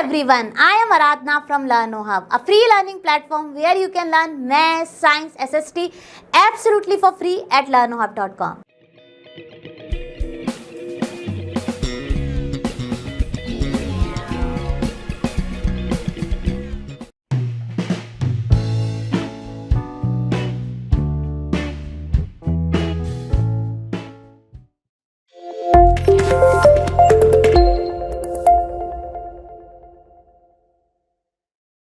everyone, I am Aradhna from LearnoHub, a free learning platform where you can learn math, science, SST absolutely for free at learnohub.com.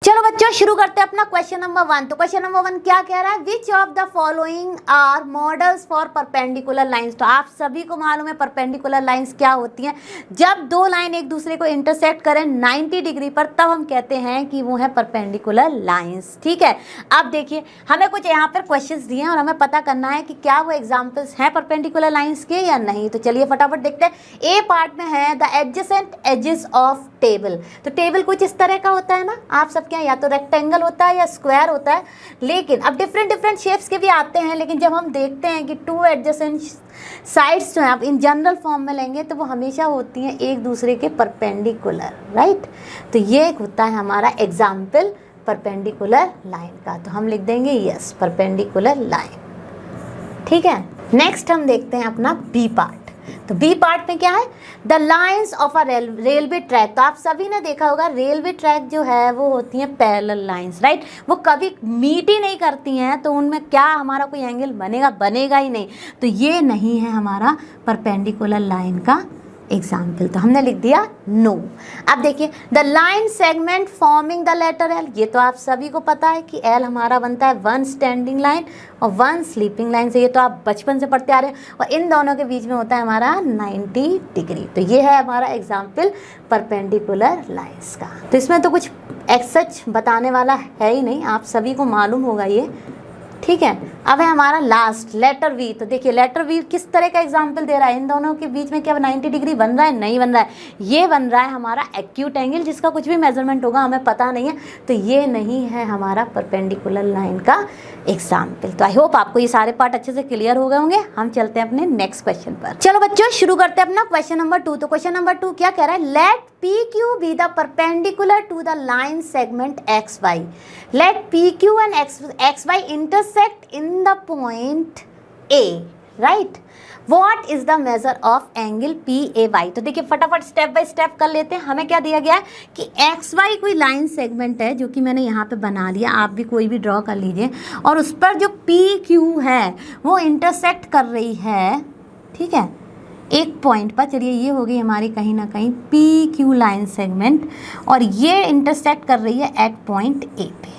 चलो बच्चों शुरू करते हैं अपना question number 1। तो question number 1 क्या कह रहा है, which of the following are models for perpendicular lines. तो आप सभी को मालूम है परपेंडिकुलर लाइंस क्या होती हैं। जब दो लाइन एक दूसरे को इंटरसेक्ट करें 90 डिग्री पर, तब हम कहते हैं कि वो है परपेंडिकुलर लाइंस। ठीक है, अब देखिए हमें कुछ यहाँ पर क्वेश्चंस दिए हैं और हमें पता करना है कि क्या वो एग्जाम्पल्स हैं परपेंडिकुलर लाइंस के या नहीं। तो चलिए फटाफट देखते हैं। ए पार्ट में है the adjacent edges of table. तो टेबल कुछ इस तरह का होता है ना, आप सब क्या, या तो रेक्टेंगल होता है या स्क्वायर होता है, लेकिन अब डिफरेंट शेप्स के भी आते हैं। लेकिन जब हम देखते हैं कि टू एडजेसेंट साइड्स जो हैं आप इन जनरल फॉर्म में लेंगे तो वो हमेशा होती हैं एक दूसरे के परपेंडिकुलर, राइट। तो ये एक होता है हमारा एग्जाम्पल परपेंडिकुलर लाइन का। तो हम लिख देंगे यस परपेंडिकुलर लाइन। ठीक है, नेक्स्ट हम देखते हैं अपना बी पार्ट। तो बी पार्ट में क्या है, the lines of a railway track. तो आप सभी ने देखा होगा रेलवे ट्रैक जो है वो होती हैं पैरेलल लाइंस, राइट। वो कभी मीट ही नहीं करती हैं, तो उनमें क्या हमारा कोई एंगल बनेगा ही नहीं। तो ये नहीं है हमारा परपेंडिकुलर लाइन का एग्जाम्पल। तो हमने लिख दिया नो। अब देखिए the line segment forming the letter L. ये तो आप सभी को पता है कि एल हमारा बनता है वन स्टैंडिंग लाइन और वन स्लीपिंग लाइन से। ये तो आप बचपन से पढ़ते आ रहे हैं। और इन दोनों के बीच में होता है हमारा 90 डिग्री। तो ये है हमारा एग्जाम्पल परपेंडिकुलर लाइन्स का। तो इसमें तो कुछ सच बताने वाला है ही नहीं, आप सभी को मालूम होगा ये। ठीक है, अब है हमारा लास्ट लेटर वी। तो देखिए लेटर वी किस तरह का एग्जाम्पल दे रहा है, इन दोनों के बीच में क्या 90 डिग्री बन रहा है, नहीं बन रहा है। ये बन रहा है हमारा एक्यूट एंगल, जिसका कुछ भी मेजरमेंट होगा हमें पता नहीं है। तो ये नहीं है हमारा परपेंडिकुलर लाइन का एग्जाम्पल। तो आई होप आपको ये सारे पार्ट अच्छे से क्लियर हो गए होंगे। हम चलते हैं अपने नेक्स्ट क्वेश्चन पर। चलो बच्चों शुरू करते हैं अपना क्वेश्चन नंबर 2। तो क्वेश्चन नंबर 2 क्या कह रहा है, late PQ be the perpendicular to the line segment XY. Let PQ and XY intersect in the point A, right? What is the measure of angle PAY? तो देखिए फटाफट step by step कर लेते हैं। हमें क्या दिया गया है कि XY कोई लाइन सेगमेंट है, जो कि मैंने यहाँ पे बना लिया, आप भी कोई भी ड्रॉ कर लीजिए। और उस पर जो PQ है वो इंटरसेक्ट कर रही है, ठीक है, एक पॉइंट पर। चलिए ये हो गई हमारी कहीं ना कहीं PQ लाइन सेगमेंट, और ये इंटरसेक्ट कर रही है एट पॉइंट A पे।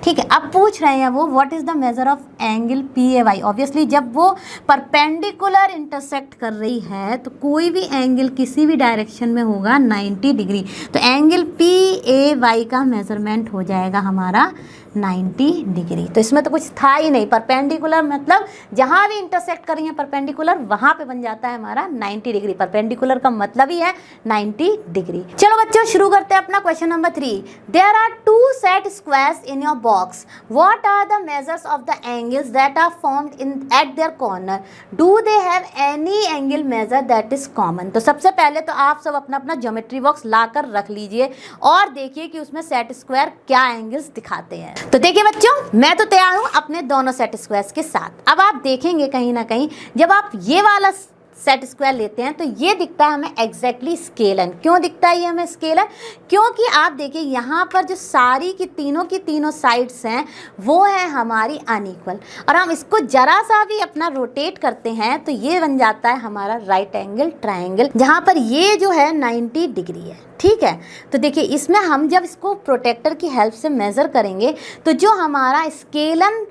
ठीक है, अब पूछ रहे हैं वो what is the measure of angle PAY। Obviously जब वो परपेंडिकुलर इंटरसेक्ट कर रही है तो कोई भी एंगल किसी भी डायरेक्शन में होगा 90 डिग्री। तो एंगल PAY का मेजरमेंट हो जाएगा हमारा 90 डिग्री। तो इसमें तो कुछ था ही नहीं, परपेंडिकुलर मतलब जहाँ भी इंटरसेक्ट कर रही है परपेंडिकुलर, वहाँ पे बन जाता है हमारा 90 डिग्री। परपेंडिकुलर का मतलब ही है 90 डिग्री। चलो बच्चों शुरू करते हैं अपना question number 3। There are 2 set squares in your box. What are the measures of the angles that are formed in at their corner. Do they have any angle measure that is common. तो सबसे पहले तो आप सब अपना अपना geometry box ला कर रख लीजिए और देखिए कि उसमें सेट स्क्वायर क्या एंगल्स दिखाते हैं। तो देखिए बच्चों मैं तो तैयार हूं अपने दोनों सेट स्क्वायर्स के साथ। अब आप देखेंगे कहीं ना कहीं जब आप ये वाला सेट स्क्वायर लेते हैं तो ये दिखता है हमें एग्जैक्टली स्केलन। क्यों दिखता है ये हमें स्केलन, क्योंकि आप देखिए यहाँ पर जो सारी की तीनों साइड्स हैं वो है हमारी अनइक्वल, और हम इसको जरा सा भी अपना रोटेट करते हैं तो ये बन जाता है हमारा राइट एंगल ट्रायंगल, जहाँ पर ये जो है 90 डिग्री है। ठीक है, तो देखिए इसमें हम जब इसको प्रोटेक्टर की हेल्प से मेज़र करेंगे तो जो हमारा स्केलन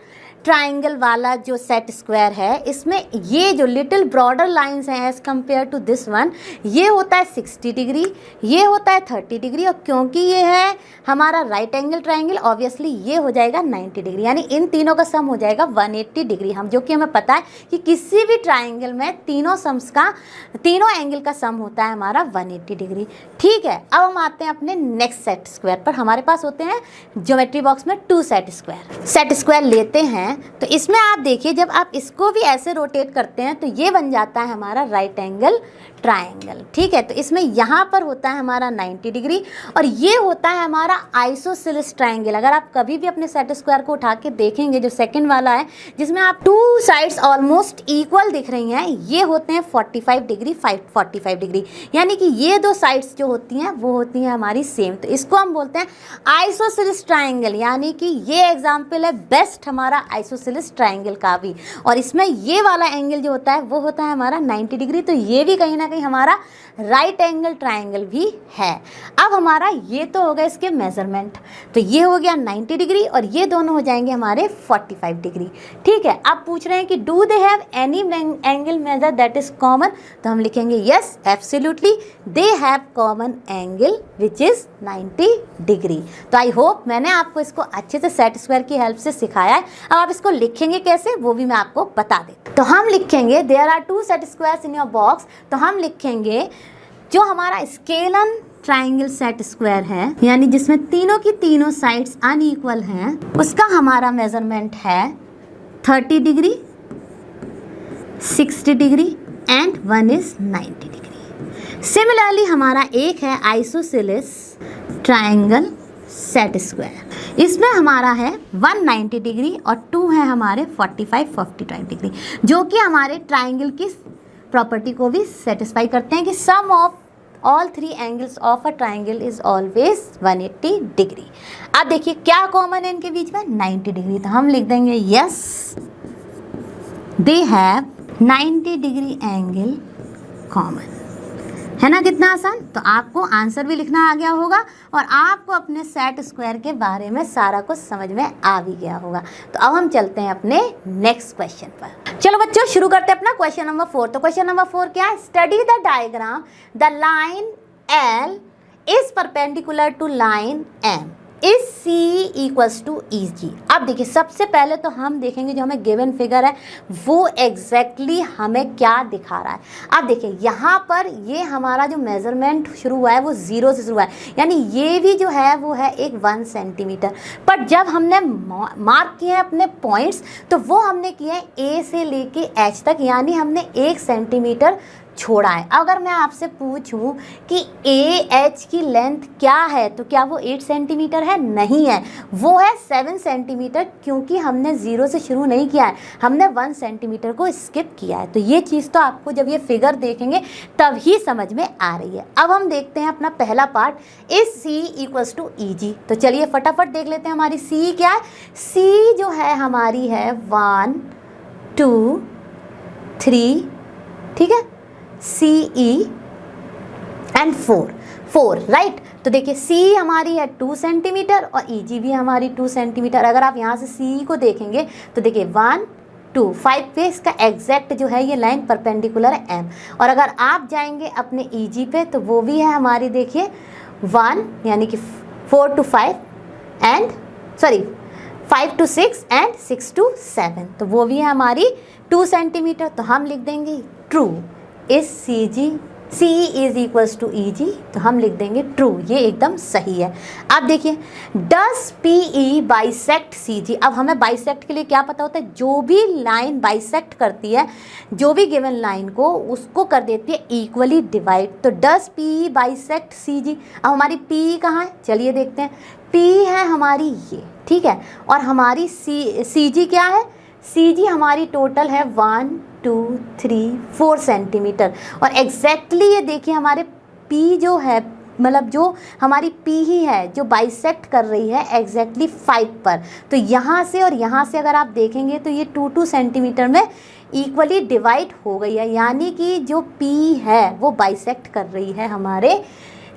ट्राइंगल वाला जो सेट स्क्वायर है, इसमें ये जो लिटिल ब्रॉडर लाइंस हैं as compare to this one, ये होता है 60 डिग्री, ये होता है 30 डिग्री, और क्योंकि ये है हमारा राइट एंगल ट्राइंगल ऑब्वियसली ये हो जाएगा 90 डिग्री, यानी इन तीनों का सम हो जाएगा 180 डिग्री। हम जो कि हमें पता है कि किसी भी ट्राइंगल में तीनों एंगल का सम होता है हमारा 180 डिग्री। ठीक है, अब हम आते हैं अपने नेक्स्ट सेट स्क्वायर पर। हमारे पास होते हैं ज्योमेट्री बॉक्स में 2 सेट स्क्वायर लेते हैं हैं तो इसमें आप देखिए, जब आप इसको भी ऐसे रोटेट करते हैं तो ये बन जाता है हमारा राइट एंगल ट्रायंगल। ठीक है, तो इसमें यहाँ पर होता है हमारा 90 डिग्री और ये होता है हमारा आइसोसेलेस ट्रायंगल। अगर आप कभी भी अपने सेट स्क्वायर को उठा के देखेंगे, जो सेकंड वाला है जिसमें आप टू साइड्स ऑलमोस्ट इक्वल दिख रही हैं, ये होते हैं 45 डिग्री 45 डिग्री, यानी कि ये दो साइड्स जो होती हैं वो होती हैं हमारी सेम। तो इसको हम बोलते हैं आइसोसेलेस ट्रायंगल, यानी कि ये एग्जाम्पल है बेस्ट हमारा आइसोसेलेस ट्रायंगल का भी। और इसमें ये वाला एंगल जो होता है वो होता है हमारा 90 डिग्री, तो ये भी कहीं ना कहीं हमारा राइट एंगल ट्रायंगल भी है। अब हमारा ये तो हो गया इसके मेजरमेंट, तो ये हो गया 90 डिग्री और ये दोनों हो जाएंगे हमारे 45 डिग्री। ठीक है, अब पूछ रहे हैं कि do they have any angle measure that is common, तो हम लिखेंगे yes absolutely they have common angle which is 90 degree. तो आई होप मैंने आपको इसको अच्छे से सेट स्क्वायर की हेल्प से सिखाया है। अब आप इसको लिखेंगे कैसे वो भी मैं आपको बता देती हूँ। तो हम लिखेंगे there are two set squares in your box, तो हम लिखेंगे जो हमारा स्केलन ट्रायंगल सेट स्क्वायर है, यानी जिसमें तीनों की तीनों साइड्स अनइक्वल हैं, उसका हमारा मेजरमेंट है 30 degree 60 degree and 1 is 90 degree. Similarly हमारा एक है आइसोसेलेस ट्रायंगल सेट स्क्वायर, इसमें हमारा है 190 डिग्री और 2 है हमारे 45 डिग्री, जो कि हमारे ट्रायंगल की प्रॉपर्टी को भी सेटिस्फाई करते हैं कि sum of all three angles of a triangle is always 180 degree. अब देखिए क्या कॉमन है इनके बीच में, 90 डिग्री, तो हम लिख देंगे yes they have 90 degree angle common. है ना कितना आसान। तो आपको आंसर भी लिखना आ गया होगा और आपको अपने सेट स्क्वायर के बारे में सारा कुछ समझ में आ भी गया होगा। तो अब हम चलते हैं अपने नेक्स्ट क्वेश्चन पर। चलो बच्चों शुरू करते हैं अपना क्वेश्चन नंबर 4। तो क्वेश्चन नंबर 4 क्या है, study the diagram the line L is perpendicular to line M is C equals to EG। अब देखिए सबसे पहले तो हम देखेंगे जो हमें गिवन फिगर है वो एग्जैक्टली हमें क्या दिखा रहा है। अब देखिए यहाँ पर ये हमारा जो मेजरमेंट शुरू हुआ है वो 0 से शुरू हुआ है, यानी ये भी जो है वो है एक 1 सेंटीमीटर। पर जब हमने मार्क किए हैं अपने पॉइंट्स तो वो हमने किए हैं A से लेके H तक, यानी हमने 1 सेंटीमीटर छोड़ा है। अगर मैं आपसे पूछूं कि AH की लेंथ क्या है तो क्या वो 8 सेंटीमीटर है, नहीं है, वो है 7 सेंटीमीटर, क्योंकि हमने 0 से शुरू नहीं किया है, हमने 1 सेंटीमीटर को स्किप किया है। तो ये चीज़ तो आपको जब ये फिगर देखेंगे तब ही समझ में आ रही है। अब हम देखते हैं अपना पहला part, is C equals to EG। तो चलिए फटाफट देख लेते हैं हमारी C क्या है। C जो है हमारी है 1 2 3, ठीक है, CE एंड 4 राइट। तो देखिए C हमारी है 2 सेंटीमीटर और EG भी हमारी 2 सेंटीमीटर। अगर आप यहाँ से CE को देखेंगे तो देखिए 1 2 5 पे इसका एग्जैक्ट जो है ये लाइन परपेंडिकुलर है M। और अगर आप जाएंगे अपने EG पे तो वो भी है हमारी, देखिए 1 यानी कि 4 to 5 and 5 to 6 and 6 to 7, तो वो भी है हमारी 2 सेंटीमीटर। तो हम लिख देंगे true is CE is equals to EG, तो हम लिख देंगे ट्रू, ये एकदम सही है। अब देखिए डस PE बाइसेक्ट CG। अब हमें बाइसेक्ट के लिए क्या पता होता है, जो भी लाइन बाइसेक्ट करती है जो भी गिवन लाइन को उसको कर देती है इक्वली डिवाइड। तो डस PE बाइसेक्ट CG। अब हमारी PE कहाँ है, चलिए देखते हैं। PE है हमारी ये, ठीक है, और हमारी CG क्या है, CG हमारी टोटल है 1 2 3 4 सेंटीमीटर। और एग्जैक्टली ये देखिए हमारे P जो है, मतलब जो हमारी P ही है जो बाइसेक्ट कर रही है एग्जैक्टली 5 पर। तो यहाँ से और यहाँ से अगर आप देखेंगे तो ये 2 सेंटीमीटर में इक्वली डिवाइड हो गई है, यानी कि जो P है वो बाइसेक्ट कर रही है हमारे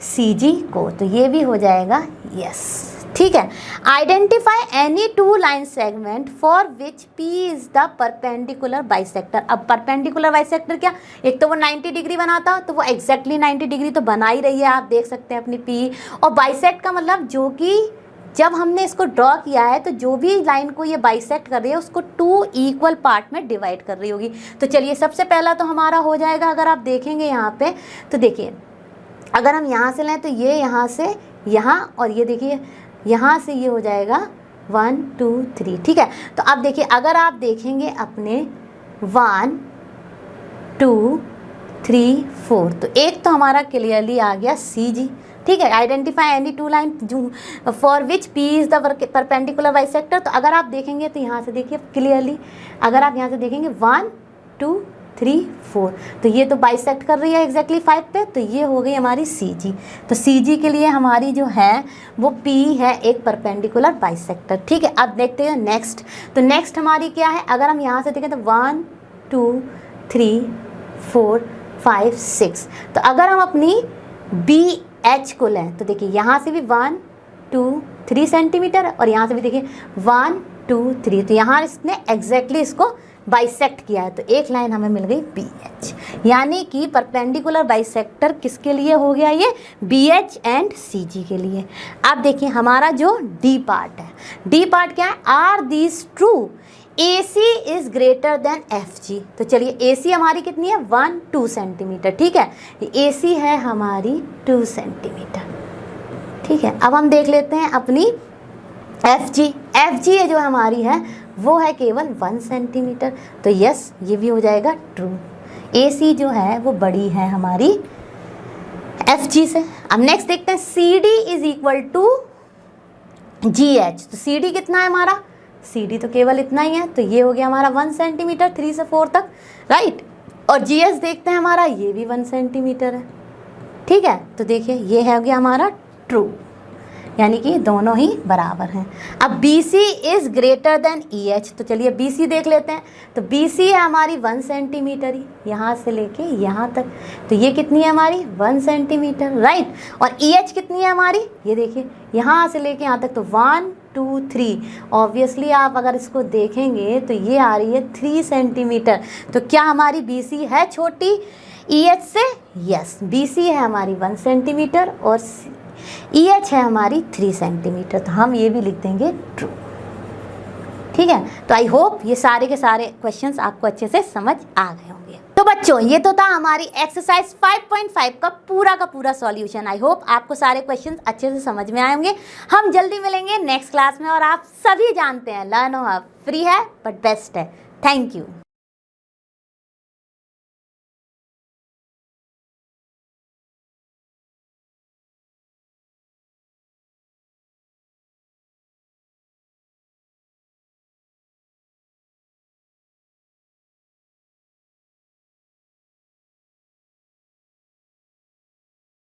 CG को। तो ये भी हो जाएगा यस, ठीक है। Identify any 2 line segment for which P is the perpendicular bisector. अब परपेंडिकुलर बाइसेक्टर क्या, एक तो वो 90 डिग्री बनाता तो वो एग्जैक्टली 90 डिग्री तो बना ही रही है, आप देख सकते हैं अपनी P। और बाइसेक्ट का मतलब जो कि जब हमने इसको ड्रॉ किया है तो जो भी लाइन को ये बाइसेक्ट कर रही है उसको 2 इक्वल पार्ट में डिवाइड कर रही होगी। तो चलिए सबसे पहला तो हमारा हो जाएगा, अगर आप देखेंगे यहाँ पे तो देखिए अगर हम यहाँ से लें तो ये यहाँ से यहाँ, और ये देखिए यहाँ से ये हो जाएगा 1 2 3, ठीक है। तो अब देखिए अगर आप देखेंगे अपने 1 2 3 4, तो एक तो हमारा क्लियरली आ गया CG, ठीक है। Identify any two line for which P is the perpendicular bisector. तो अगर आप देखेंगे तो यहाँ से देखिए क्लियरली, अगर आप यहाँ से देखेंगे 1 2 3 4, तो ये तो बाइसेक्ट कर रही है एग्जैक्टली 5 पे, तो ये हो गई हमारी CG। तो CG के लिए हमारी जो है वो P है एक परपेंडिकुलर बाइसेक्टर, ठीक है। अब देखते हैं नेक्स्ट। तो नेक्स्ट हमारी क्या है, अगर हम यहाँ से देखें तो 1 2 3 4 5 6, तो अगर हम अपनी BH को लें तो देखिए यहाँ से भी 1 2 3 सेंटीमीटर और यहाँ से भी देखिए 1 2 3, तो यहाँ इसने एग्जैक्टली इसको बाइसेक्ट किया है, तो एक लाइन हमें मिल गई BH, यानी कि परपेंडिकुलर बाइसेक्टर किसके लिए हो गया, ये BH एंड CG के लिए। अब देखिए हमारा जो D पार्ट है, D पार्ट क्या है, are these true AC is greater than FG। तो चलिए AC हमारी कितनी है 1 2 सेंटीमीटर, ठीक है। AC है हमारी 2 सेंटीमीटर, ठीक है। अब हम देख लेते हैं अपनी FG जो हमारी है वो है केवल 1 सेंटीमीटर, तो यस ये भी हो जाएगा ट्रू। AC जो है वो बड़ी है हमारी FG से। अब नेक्स्ट देखते हैं CD is equal to GH। तो CD कितना है हमारा, CD तो केवल इतना ही है, तो ये हो गया हमारा 1 सेंटीमीटर 3 से 4 तक, राइट। और GH देखते हैं हमारा, ये भी 1 सेंटीमीटर है, ठीक है। तो देखिए ये है हो गया हमारा ट्रू, यानी कि दोनों ही बराबर हैं। अब BC is greater than EH, तो चलिए BC देख लेते हैं। तो BC है हमारी 1 सेंटीमीटर ही, यहाँ से लेके यहाँ तक, तो ये कितनी है हमारी 1 सेंटीमीटर, राइट। और EH कितनी है हमारी, ये देखिए यहाँ से लेके यहाँ तक, तो 1 2 3, ऑब्वियसली आप अगर इसको देखेंगे तो ये आ रही है 3 सेंटीमीटर। तो क्या हमारी BC है छोटी EH से, यस BC है हमारी 1 सेंटीमीटर और EH है हमारी 3 सेंटीमीटर, तो हम ये भी लिख देंगे ट्रू, ठीक है। तो आई होप ये सारे के सारे क्वेश्चंस आपको अच्छे से समझ आ गए होंगे। तो बच्चों ये तो था हमारी एक्सरसाइज 5.5 का पूरा सॉल्यूशन। आई होप आपको सारे क्वेश्चंस अच्छे से समझ में आए होंगे। हम जल्दी मिलेंगे नेक्स्ट क्लास में, और आप सभी जानते हैं लर्नो हब फ्री है बट बेस्ट है। Thank you.